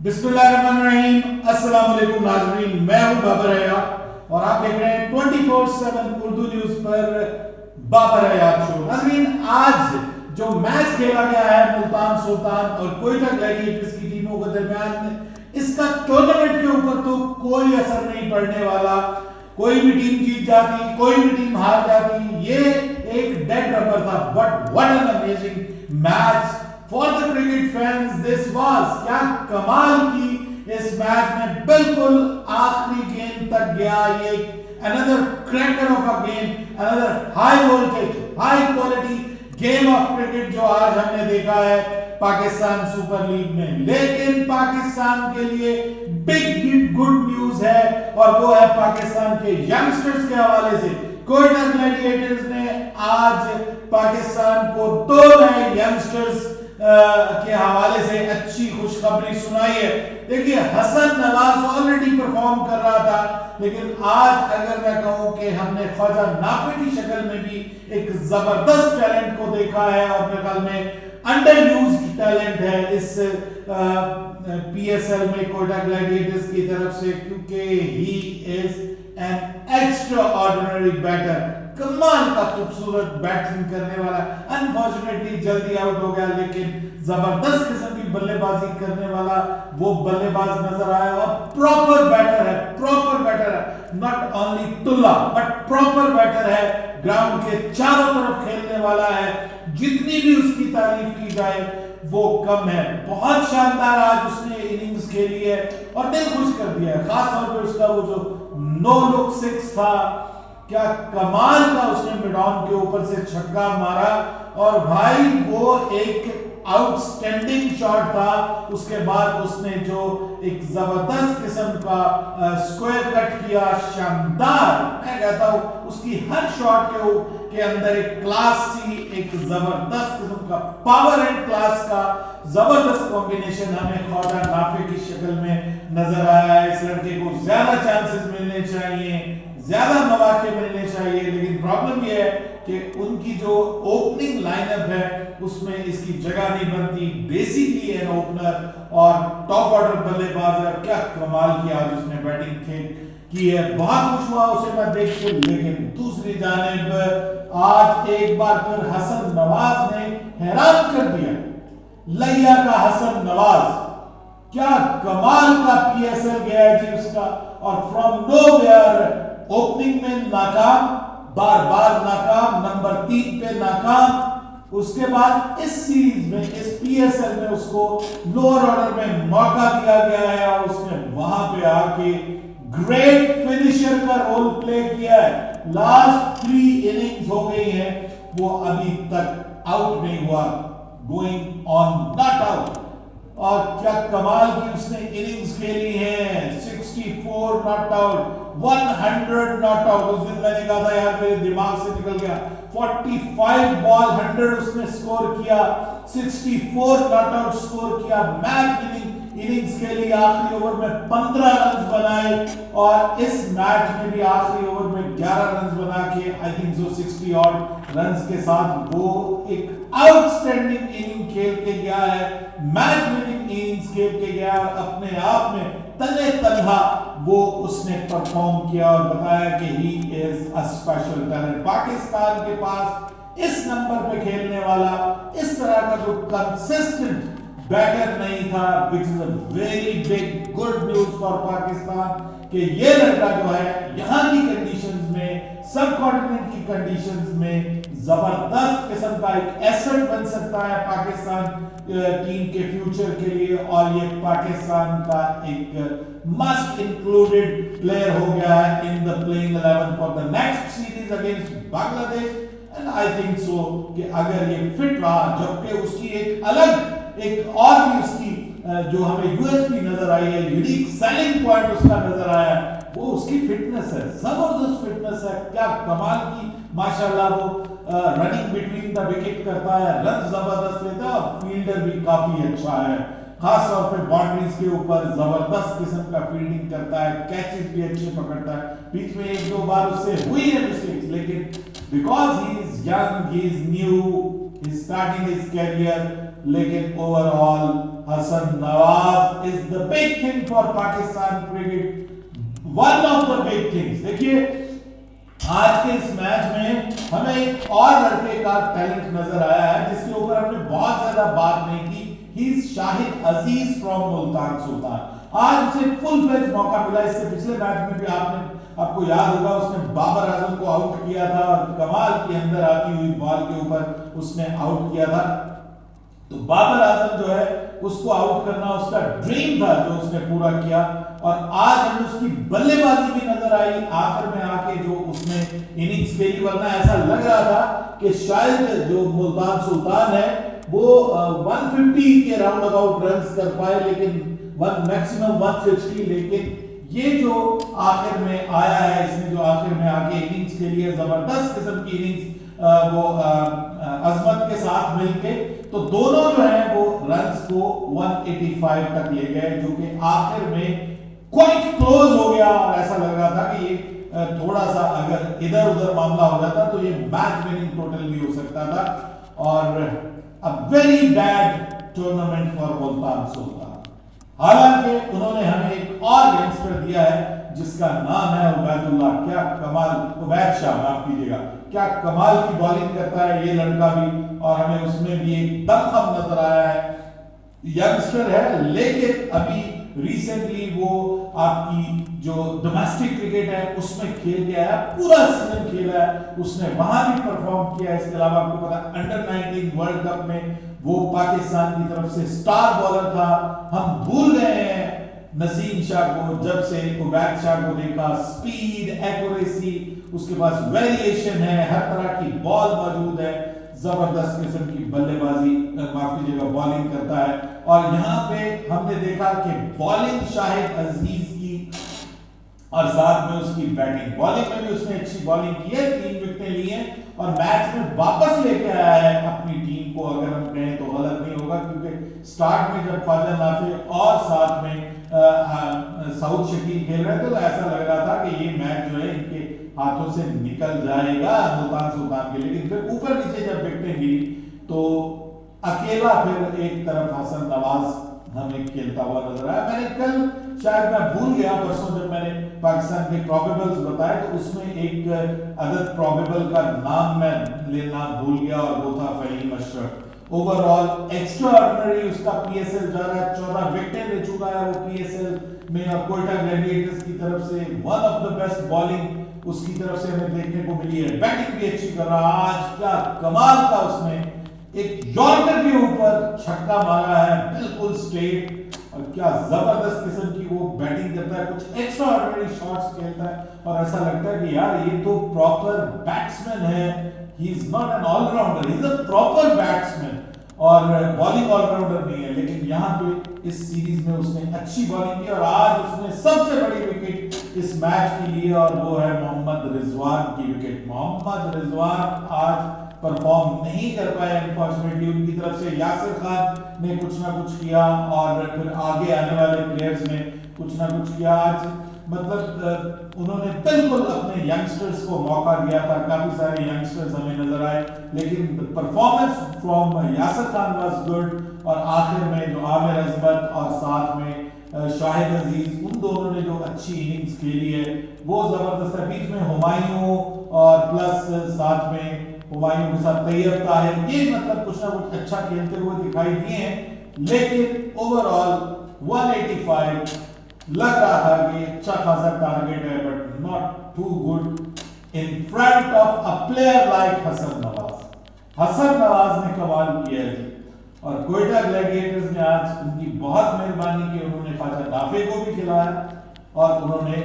बिस्मिल्लाहिर्रहमानिर्रहीम। अस्सलाम वालेकुम नाज़रीन, मैं हूं बाबर हयात और आप देख रहे हैं 24/7 उर्दू न्यूज पर बाबर हयात शो। नाज़रीन, आज जो मैच खेला गया है मुल्तान सुल्तान और कोयटा ग्लैडिएटर्स की टीमों के दरमियान, इसका टूर्नामेंट के ऊपर तो कोई असर नहीं पड़ने वाला। कोई भी टीम जीत जाती, कोई भी टीम हार जाती, ये एक डेड रबर था। But what an amazing match for the cricket fans this was. क्या कमाल की इस मैच में, बिल्कुल आखिरी गेंद तक गया। ये another cracker of a game, another high voltage high quality game of cricket जो आज हमने देखा है पाकिस्तान सुपर लीग में। लेकिन पाकिस्तान के लिए बिग गुड न्यूज है और वो है पाकिस्तान के यंगस्टर्स के हवाले से। कोयटा ग्लैडिएटर्स ने आज पाकिस्तान को 2 नए यंगस्टर्स के हवाले से अच्छी खुशखबरी सुनाई है। देखिए, हसन नवाज ऑलरेडी परफॉर्म कर रहा था, लेकिन आज अगर मैं कहूं कि हमने ख्वाजा नाफे की शक्ल में भी एक जबरदस्त टैलेंट को देखा है और मेरे ख्याल में अंडर यूज्ड टैलेंट है इस पीएसएल में कोयटा ग्लैडिएटर्स की तरफ से, क्योंकि he is an extraordinary batter. कमाल का खूबसूरत बैटिंग करने वाला, अनफॉर्चुनेटली जल्दी आउट हो गया, लेकिन जबरदस्त किस्म की बल्लेबाजी करने वाला वो बल्लेबाज नजर आया और प्रॉपर बैटर है, प्रॉपर बैटर है। नॉट ओनली टुल्ला बट प्रॉपर बैटर है, ग्राउंड के चारों तरफ खेलने वाला है। जितनी भी उसकी तारीफ की जाए वो कम है। बहुत शानदार आज उसने इनिंग्स खेली है और दिल खुश कर दिया है। खास तौर पे उसका वो जो नो लुक 6 था, क्या कमाल का उसने मिड ऑन के ऊपर से छक्का मारा और भाई वो एक आउटस्टैंडिंग शॉट था। उसके बाद उसने जो एक जबरदस्त किस्म का स्क्वायर कट किया, शानदार। मैं कहता हूं उसकी हर शॉट के अंदर एक क्लास थी, एक जबरदस्त किस्म का पावर एंड क्लास का जबरदस्त कॉम्बिनेशन हमें ख्वाजा नाफे की शक्ल में नजर आया है। इस लड़के को ज्यादा चांसेस मिलने चाहिए, ज्यादा मौके मिलने चाहिए, लेकिन प्रॉब्लम यह है कि उनकी जो ओपनिंग लाइनअप है उसमें इसकी जगह नहीं बनती। बेसिकली एन ओपनर और टॉप ऑर्डर बल्लेबाज है। क्या कमाल किया आज उसने बैटिंग की है, बहुत खुश हुआ उसे मैं देख के। लेकिन दूसरी जानिब आज एक बार फिर हसन नवाज ने हैरान कर दिया। लैया का हसन नवाज, क्या कमाल का पीएसएल गया है जी उसका, और फ्रॉम नोवेयर ओपनिंग में नाकाम, बार बार नाकाम, नंबर 3 पे नाकाम। उसके बाद इस सीरीज में, इस पीएसएल में उसको लोअर ऑर्डर में मौका दिया गया है और उसने वहां पे आके ग्रेट फिनिशर का रोल प्ले किया है। लास्ट 3 इनिंग्स हो गई हैं, वो अभी तक आउट नहीं हुआ, गोइंग ऑन नॉट आउट। और क्या कमाल की उसने इनिंग्स खेली है। 64 नॉट आउट, 100 नॉट आउट। उस दिन मैंने कहा था यार मेरे दिमाग से निकल गया। 45 बॉल 100 उसने स्कोर किया, 64 नॉट आउट स्कोर किया, मैच विनिंग इनिंग्स खेली। आखिरी ओवर में 15 रन बनाए और इस मैच में भी आखिरी ओवर में 11 रन बना के आई थिंक जो 60 ऑड रन्स के साथ वो एक आउटस्टैंडिंग इनिंग खेल के गया है, मैच विनिंग इनिंग्स खेल के गया और अपने आप में तने तनहा वो उसने परफॉर्म किया और बताया कि ही is a special talent. Pakistan के पास इस नंबर पे खेलने वाला, इस तरह का जो कंसिस्टेंट बैटर नहीं था, which is a very big good news for Pakistan कि ये लड़का जो है यहाँ की कंडीशंस में, सब कॉन्टिनेंट की कंडीशंस में जबरदस्त किस्म का एक एसेट बन सकता है पाकिस्तान टीम के फ्यूचर के लिए। और ये पाकिस्तान का एक मस्ट इंक्लूडेड प्लेयर हो गया है in the playing 11 for the next series against Bangladesh. And I think so कि अगर ये फिट रहा, जबकि उसकी एक अलग, एक और भी उसकी जो हमें यूएसपी नजर आई है, यूनिक सेलिंग पॉइंट उसका नजर आया, वो उसकी फिटनेस है, जबरदस्त फिटनेस है। क्या कमाल की माशाल्लाह वो रनिंग बिटवीन द विकेट करता है, रन जबरदस्त लेता है और फील्डर भी काफी अच्छा है। खास तौर पे बाउंड्रीज के ऊपर जबरदस्त किस्म का फील्डिंग करता है, कैचेस भी अच्छे पकड़ता है। बीच में 1-2 बार उससे हुई है मिस्टेक्स, लेकिन because he is young, he is new, he is starting his career, लेकिन overall Hasan Nawaz is the big thing for Pakistan cricket, one of the big things. देखिए आज के इस मैच में हमें एक और लड़के का टैलेंट नजर आया है जिसके ऊपर हमने बहुत ज्यादा बात नहीं की। He is Shahid Aziz from Multan Sultan. आज उसे फुल फ्लेज मौका मिला। इससे पिछले मैच में भी आपको याद होगा उसने बाबर आजम को आउट किया था और कमाल की अंदर आती हुई बॉल के ऊपर उसने आउट किया था। तो बाबर आजम जो है उसको आउट करना उसका ड्रीम था जो उसने पूरा किया, और आज हमें उसकी बल्लेबाजी भी नजर आई आखिर में आके जो उसने इनिंग्स खेली। वरना ऐसा लग रहा था कि शायद जो मुल्तान सुल्तान है वो 150 के राउंड अबाउट रन्स कर पाए, लेकिन मैक्सिमम 160। लेकिन ये जो आखिर में आया है, इसने जो आखिर में आके इनिंग्स खेली है जबरदस्त किस्म की इनिंग्स वो अजमत के साथ मिलके, तो दोनों जो है वो रन्स को 185 तक ले गए, जो कि आखिर में क्वाइट क्लोज हो गया। और ऐसा लग रहा था कि ये थोड़ा सा अगर इधर उधर मामला हो जाता तो ये मैच विनिंग टोटल भी हो सकता था। और a very bad tournament for Multan Sultan. हालांकि उन्होंने हमें एक और यंगस्टर दिया है जिसका नाम है उबैदुल्लाह। क्या कमाल, उबैद शाह माफ कीजिएगा, क्या कमाल की बॉलिंग करता है ये लड़का भी, और हमें उसमें भी एक दमखम नजर आया है। यंगस्टर है लेकिन अभी रिसेंटली वो आपकी जो डोमेस्टिक क्रिकेट है उसमें खेल के आया, पूरा सीजन खेला है उसने, वहां भी परफॉर्म किया है। इसके अलावा आपको पता है अंडर 19 वर्ल्ड कप में वो पाकिस्तान की तरफ से स्टार बॉलर था। हम भूल गए हैं नसीम शाह को जब से उबैद शाह को देखा। स्पीड, एक्यूरेसी, उसके पास वेरिएशन है, हर तरह की बॉल मौजूद है, जबरदस्त किस्म की बल्लेबाजी माफ कीजिएगा बॉलिंग करता है। और यहाँ पे हमने देखा कि बॉलिंग शाहिद अजीज की और साथ में उसकी बैटिंग, बॉलिंग में भी उसने अच्छी बॉलिंग की है, 3 विकेटें ली हैं और मैच में वापस लेके आया है अपनी टीम को। अगर हम कहें तो गलत नहीं होगा, क्योंकि स्टार्ट में जब ख्वाजा नाफे और साथ में साउथ शकील खेल रहे थे तो ऐसा लग रहा था कि ये मैच जो है इनके हाथों से निकल जाएगा मुल्तान सुल्तान के। लेकिन फिर ऊपर नीचे जब विकेटें गिरी तो अकेला फिर एक तरफ हसन नवाज हमें खेलता हुआ नजर आया। मैंने कल शायद मैं भूल गया, परसों जब मैंने पाकिस्तान के प्रोबेबल्स बताए तो उसमें एक अदद प्रोबेबल का नाम मैं लेना भूल गया और वो था Faheem Ashraf. Overall extraordinary उसका पीएसएल जा रहा है, 14 विकेटें ले चुका है वो पीएसएल में, और कोयटा ग्लैडिएटर्स की तरफ से one of the best bowling उसकी तरफ से हमें देखने को मिली है। बैटिंग भी अच्छी कर रहा है। आज क्या कमाल का उसने एक यॉर्कर के ऊपर छक्का मारा है बिल्कुल स्ट्रेट, और क्या जबरदस्त किस्म की वो बैटिंग करता है, कुछ एक्स्ट्रा ऑर्डिनरी शॉट्स खेलता है और ऐसा लगता है कि यार ये तो प्रॉपर बैट्समैन है। He is not an allrounder, he is a proper batsman और बॉलिंग ऑलराउंडर नहीं है। लेकिन यहाँ पे इस सीरीज में उसने अच्छी बॉलिंग की और आज उसने सबसे बड़ी विकेट इस मैच के लिए, और वो है मोहम्मद रिजवान की विकेट। मोहम्मद रिजवान आज परफॉर्म नहीं कर पाए अनफॉर्चुनेटली। उनकी तरफ से यासिर खान ने कुछ ना कुछ किया और फिर आगे आने वाले प्लेयर्स ने कुछ ना कुछ किया। आज मतलब उन्होंने बिल्कुल अपने यंगस्टर्स को मौका दिया था, काफी सारे यंगस्टर्स हमें नजर आए, लेकिन performance from Yasir Khan was good. और आखिर में जो आमिर अजमत और साथ में शाहिद अजीज, उन दोनों ने जो अच्छी इनिंग्स खेली है वो जबरदस्त है। बीच में हुमायूं और प्लस साथ में हुमायूं के साथ तैयब ताहिर, ये मतलब कुछ ना कुछ अच्छा खेलते हुए दिखाई दिए हैं। लेकिन ओवरऑल 185 लग रहा था कि अच्छा खासा टारगेट है, but not too good in front of a player like Hasan Nawaz. Hasan Nawaz ने कमाल किया है और कोयटा ग्लैडिएटर्स ने आज उनकी बहुत मेहरबानी की। उन्होंने ख्वाजा नाफे को भी खिलाया और उन्होंने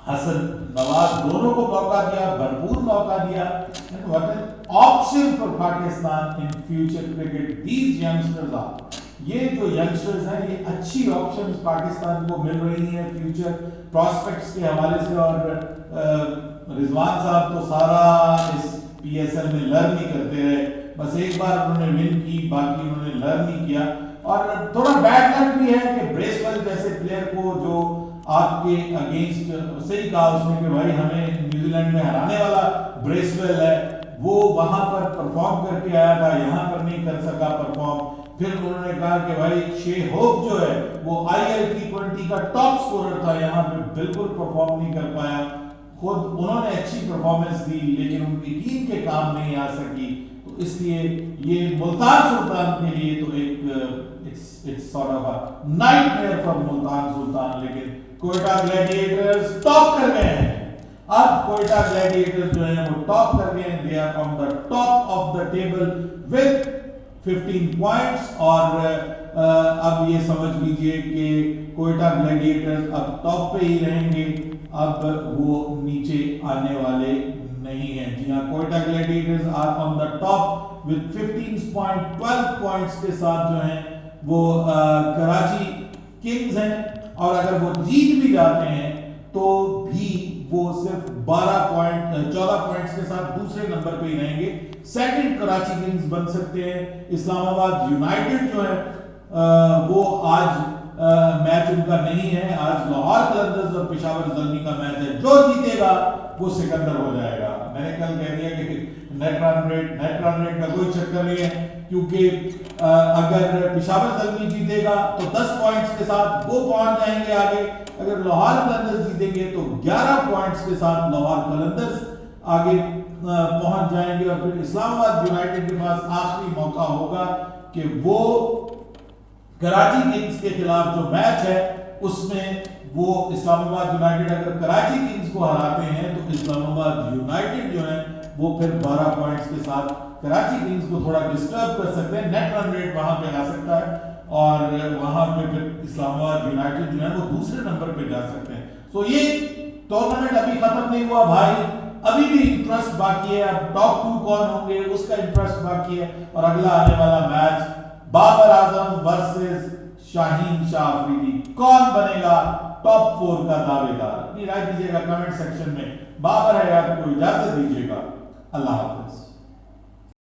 हसन नवाज दोनों को मौका दिया, भरपूर मौका दिया। And what an option for Pakistan in future cricket these youngsters are. ये जो यंगस्टर्स हैं ये अच्छी ऑप्शंस पाकिस्तान को मिल रही हैं फ्यूचर प्रॉस्पेक्ट्स के हवाले से। और रिजवान साहब तो सारा इस पीएसएल में लर्न ही करते रहे, बस एक बार उन्होंने विन की, बाकी उन्होंने लर्न नहीं किया। और थोड़ा बैड लक भी है कि ब्रेसवेल जैसे प्लेयर को, जो आपके अगेंस्ट, सही कहा उसने कि भाई हमें न्यूजीलैंड में हराने वाला ब्रेसवेल है, वो वहां पर परफॉर्म करके आया था, यहां पर नहीं कर सका परफॉर्म। फिर उन्होंने कहा कि भाई शे होप जो है वो IL T20 का टॉप स्कोरर था, यहाँ पे बिल्कुल परफॉर्म नहीं कर पाया। खुद उन्होंने अच्छी परफॉर्मेंस दी लेकिन उनकी टीम के काम नहीं आ सकी, तो इसलिए ये मुल्तान सुल्तान के लिए तो एक it's sort of a nightmare for Multan Sultan. लेकिन कोयटा ग्लैडिएटर्स टॉप कर गए हैं। अब कोयटा ग्लैडिएटर्स जो है वो टॉप कर गए हैं, they are on the top of the table with 15 points. और अब ये समझ लीजिए कि कोयटा ग्लैडिएटर्स अब टॉप पे ही रहेंगे, अब वो नीचे आने वाले नहीं हैं। जी हाँ, Quetta gladiators are on the top with 12 points के साथ जो हैं वो कराची किंग्स हैं। और अगर वो जीत भी जाते हैं तो भी वो सिर्फ 14 पॉइंट्स के साथ दूसरे नंबर पे ही रहेंगे। सेकंड कराची किंग्स बन सकते हैं। इस्लामाबाद यूनाइटेड जो है वो आज मैच उनका नहीं है, आज लाहौर कलंदर्स और पेशावर ज़ल्मी का मैच है। जो जीतेगा वो सिकंदर हो जाएगा। मैंने कल कह दिया कि नेट रन रेट का कोई चक्कर नहीं है, क्योंकि अगर पेशावर ज़ल्मी जीतेगा तो 10 पॉइंट्स के साथ वो पहुंच जाएंगे आगे। अगर लाहौर कलंदर्स जीतेंगे तो 11 पॉइंट्स के साथ लाहौर कलंदर्स आगे पहुंच जाएंगे। और फिर इस्लामाबाद यूनाइटेड के पास आखिरी मौका होगा कि वो कराची किंग्स के खिलाफ जो मैच है उसमें वो इस्लामाबाद यूनाइटेड अगर कराची किंग्स को हराते हैं तो इस्लामाबाद यूनाइटेड जो है वो फिर 12 पॉइंट्स के साथ कराची किंग्स को थोड़ा डिस्टर्ब कर सकते हैं। नेट रन रेट वहां पे आ सकता है और वहां पे फिर इस्लामाबाद यूनाइटेड जो है वो दूसरे नंबर पे जा सकते हैं। तो ये टूर्नामेंट अभी खत्म नहीं हुआ भाई, अभी भी इंटरेस्ट बाकी है। अब टॉप 2 कौन होंगे उसका इंटरेस्ट बाकी है। और अगला आने वाला मैच बाबर आजम वर्सेस शाहीन शाह अफरीदी, कौन बनेगा टॉप 4 का दावेदार? अपनी राय दीजिएगा कमेंट सेक्शन में। बाबर है, आपको इजाजत दीजिएगा। अल्लाह हाफिज।